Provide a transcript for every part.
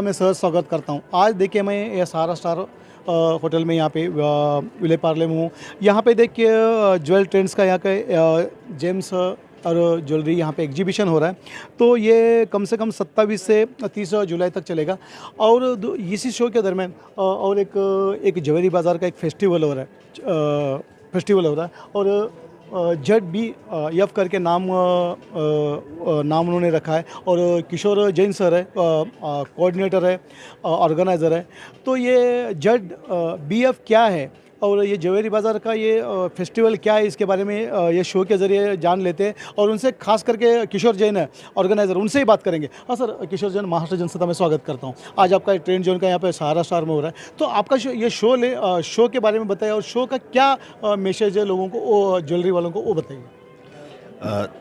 मैं सहर्ष स्वागत करता हूँ। आज देखिए मैं ये सारा स्टार होटल में यहाँ पे विले पार्ले में हूँ। यहाँ पे देखिए ज्वेल ट्रेंड्स का यहाँ के जेम्स और ज्वेलरी यहाँ पे एग्जीबिशन हो रहा है। तो ये कम से कम 27 से 30 जुलाई तक चलेगा। और इसी शो के दरमियान और एक ज्वेलरी बाज़ार का एक फेस्टिवल हो रहा है और जेड बी एफ करके नाम उन्होंने रखा है और किशोर जैन सर है, कोऑर्डिनेटर है, ऑर्गेनाइज़र है। तो ये जेड बी एफ क्या है और ये ज्वेलरी बाज़ार का ये फेस्टिवल क्या है, इसके बारे में ये शो के ज़रिए जान लेते हैं और उनसे खास करके किशोर जैन है ऑर्गेनाइज़र, उनसे ही बात करेंगे। हाँ सर, किशोर जैन महाराष्ट्र जनसत्ता में स्वागत करता हूँ। आज आपका ट्रेंड जोन का यहाँ पे सहारा स्टार में हो रहा है, तो आपका ये शो के बारे में बताइए और शो का क्या मैसेज है लोगों को, ज्वेलरी वालों को, वो बताइए।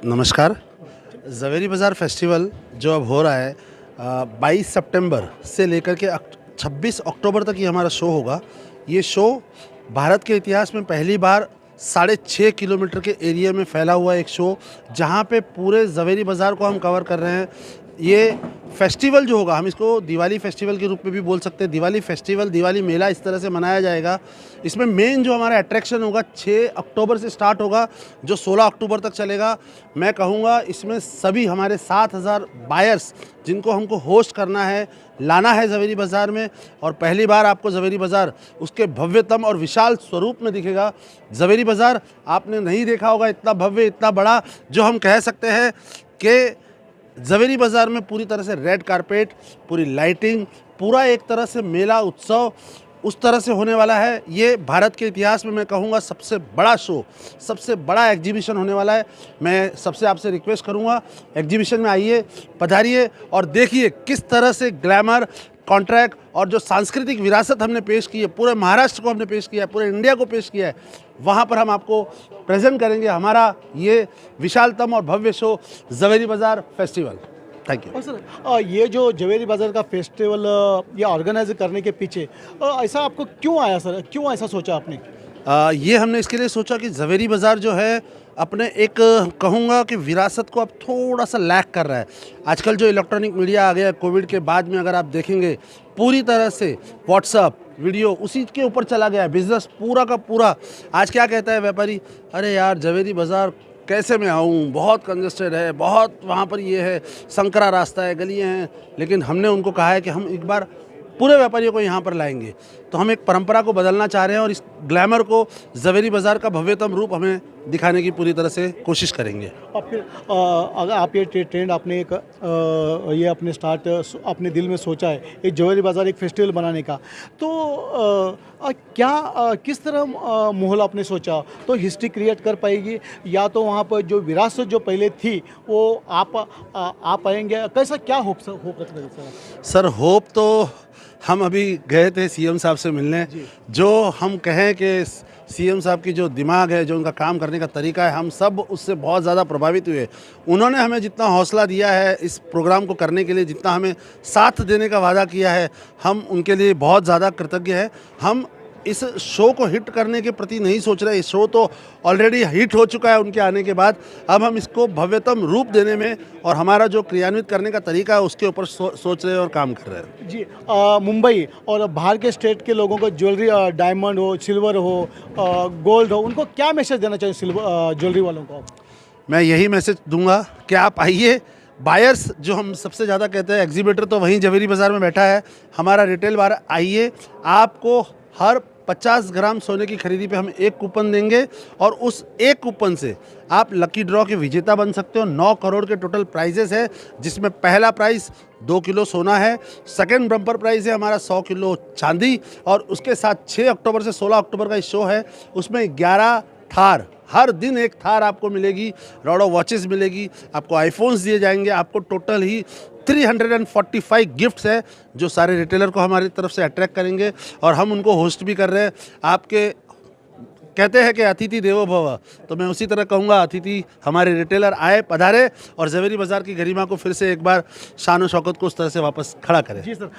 नमस्कार। ज़वेरी बाज़ार फेस्टिवल जो अब हो रहा है 22 सितंबर से लेकर के 26 अक्टूबर तक ये हमारा शो होगा। ये शो भारत के इतिहास में पहली बार 6.5 किलोमीटर के एरिया में फैला हुआ एक शो, जहाँ पे पूरे ज़वेरी बाज़ार को हम कवर कर रहे हैं। ये फेस्टिवल जो होगा, हम इसको दिवाली फेस्टिवल के रूप में भी बोल सकते हैं। दिवाली फेस्टिवल, दिवाली मेला इस तरह से मनाया जाएगा। इसमें मेन जो हमारा अट्रैक्शन होगा 6 अक्टूबर से स्टार्ट होगा, जो 16 अक्टूबर तक चलेगा। मैं कहूँगा इसमें सभी हमारे 7,000 बायर्स जिनको हमको होस्ट करना है, लाना है ज़वेरी बाज़ार में, और पहली बार आपको ज़वेरी बाज़ार उसके भव्यतम और विशाल स्वरूप में दिखेगा। ज़वेरी बाज़ार आपने नहीं देखा होगा इतना भव्य, इतना बड़ा, जो हम कह सकते हैं कि ज़वेरी बाज़ार में पूरी तरह से रेड कारपेट, पूरी लाइटिंग, पूरा एक तरह से मेला उत्सव उस तरह से होने वाला है। ये भारत के इतिहास में मैं कहूँगा सबसे बड़ा शो, सबसे बड़ा एग्जीबिशन होने वाला है। मैं सबसे आपसे रिक्वेस्ट करूँगा, एग्जीबिशन में आइए, पधारिए और देखिए किस तरह से ग्लैमर, कॉन्ट्रैक्ट और जो सांस्कृतिक विरासत हमने पेश की है, पूरे महाराष्ट्र को हमने पेश किया है, पूरे इंडिया को पेश किया है, वहाँ पर हम आपको प्रेजेंट करेंगे हमारा ये विशालतम और भव्य शो ज़वेरी बाज़ार फेस्टिवल। Thank you. और सर, ये जो ज्वेलरी बाज़ार का फेस्टिवल ये ऑर्गेनाइज करने के पीछे ऐसा आपको क्यों आया सर, क्यों ऐसा सोचा आपने? ये हमने इसके लिए सोचा कि ज़वेरी बाज़ार जो है अपने एक कहूँगा कि विरासत को अब थोड़ा सा लैक कर रहा है। आजकल जो इलेक्ट्रॉनिक मीडिया आ गया, कोविड के बाद में अगर आप देखेंगे पूरी तरह से व्हाट्सअप वीडियो उसी के ऊपर चला गया है। बिज़नेस पूरा का पूरा आज क्या कहता है व्यापारी, अरे यार ज़वेरी बाज़ार कैसे मैं आऊँ, बहुत कंजस्टेड है, बहुत वहाँ पर ये है, संकरा रास्ता है, गलियाँ हैं। लेकिन हमने उनको कहा है कि हम एक बार पूरे व्यापारियों को यहाँ पर लाएंगे। तो हम एक परंपरा को बदलना चाह रहे हैं और इस ग्लैमर को, ज़वेरी बाज़ार का भव्यतम रूप हमें दिखाने की पूरी तरह से कोशिश करेंगे। और फिर अगर आप ये ट्रेंड आपने ये अपने स्टार्ट अपने दिल में सोचा है एक ज्वेलरी बाज़ार एक फेस्टिवल बनाने का, तो किस तरह माहौल आपने सोचा? तो हिस्ट्री क्रिएट कर पाएगी या तो वहाँ पर जो विरासत जो पहले थी वो आप आएंगे, कैसा क्या होप रखते हैं सर? होप तो हम अभी गए थे सीएम साहब से मिलने। जो हम कहें कि सीएम साहब की जो दिमाग है, जो उनका काम करने का तरीका है, हम सब उससे बहुत ज़्यादा प्रभावित हुए। उन्होंने हमें जितना हौसला दिया है इस प्रोग्राम को करने के लिए, जितना हमें साथ देने का वादा किया है, हम उनके लिए बहुत ज़्यादा कृतज्ञ हैं। हम इस शो को हिट करने के प्रति नहीं सोच रहे, इस शो तो ऑलरेडी हिट हो चुका है उनके आने के बाद। अब हम इसको भव्यतम रूप देने में और हमारा जो क्रियान्वित करने का तरीका है उसके ऊपर सोच रहे हैं और काम कर रहे हैं। जी, मुंबई और बाहर के स्टेट के लोगों को ज्वेलरी, डायमंड हो, सिल्वर हो, गोल्ड हो, उनको क्या मैसेज देना चाहिए ज्वेलरी वालों को? मैं यही मैसेज दूंगा कि आप आइए। बायर्स जो हम सबसे ज़्यादा कहते हैं, एग्जीबिटर तो वहीं ज़वेरी बाज़ार में बैठा है, हमारा रिटेल बार आइए। आपको हर 50 ग्राम सोने की खरीदी पे हम एक कूपन देंगे और उस एक कूपन से आप लकी ड्रॉ के विजेता बन सकते हो। 9 करोड़ के टोटल प्राइजेस है, जिसमें पहला प्राइज़ 2 किलो सोना है, सेकंड बम्पर प्राइज़ है हमारा 100 किलो चांदी, और उसके साथ 6 अक्टूबर से 16 अक्टूबर का शो है, उसमें 11 थार, हर दिन एक थार आपको मिलेगी, रॉडो वॉचेस मिलेगी, आपको आईफोन्स दिए जाएंगे। आपको टोटल ही 345 गिफ्ट्स है जो सारे रिटेलर को हमारी तरफ से अट्रैक्ट करेंगे और हम उनको होस्ट भी कर रहे हैं। आपके कहते हैं कि अतिथि देवो भव, तो मैं उसी तरह कहूँगा अतिथि हमारे रिटेलर आए, पधारे और ज़वेरी बाज़ार की गरिमा को फिर से एक बार शान और शौकत को उस तरह से वापस खड़ा करें। जी सर,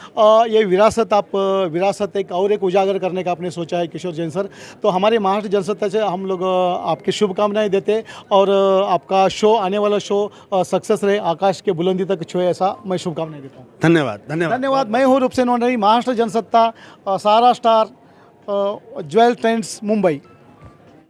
ये विरासत एक और एक उजागर करने का आपने सोचा है किशोर जैन सर, तो हमारे महाराष्ट्र जनसत्ता से हम लोग आपकी शुभकामनाएं देते हैं और आपका शो, आने वाला शो सक्सेस रहे, आकाश के बुलंदी तक छुए, ऐसा मैं शुभकामनाएं देता हूँ। धन्यवाद धन्यवाद। धन्यवाद। मैं हूँ रूपसेन वंडरी, महाराष्ट्र जनसत्ता, सारा स्टार, ज्वेल ट्रेंड्स, मुंबई।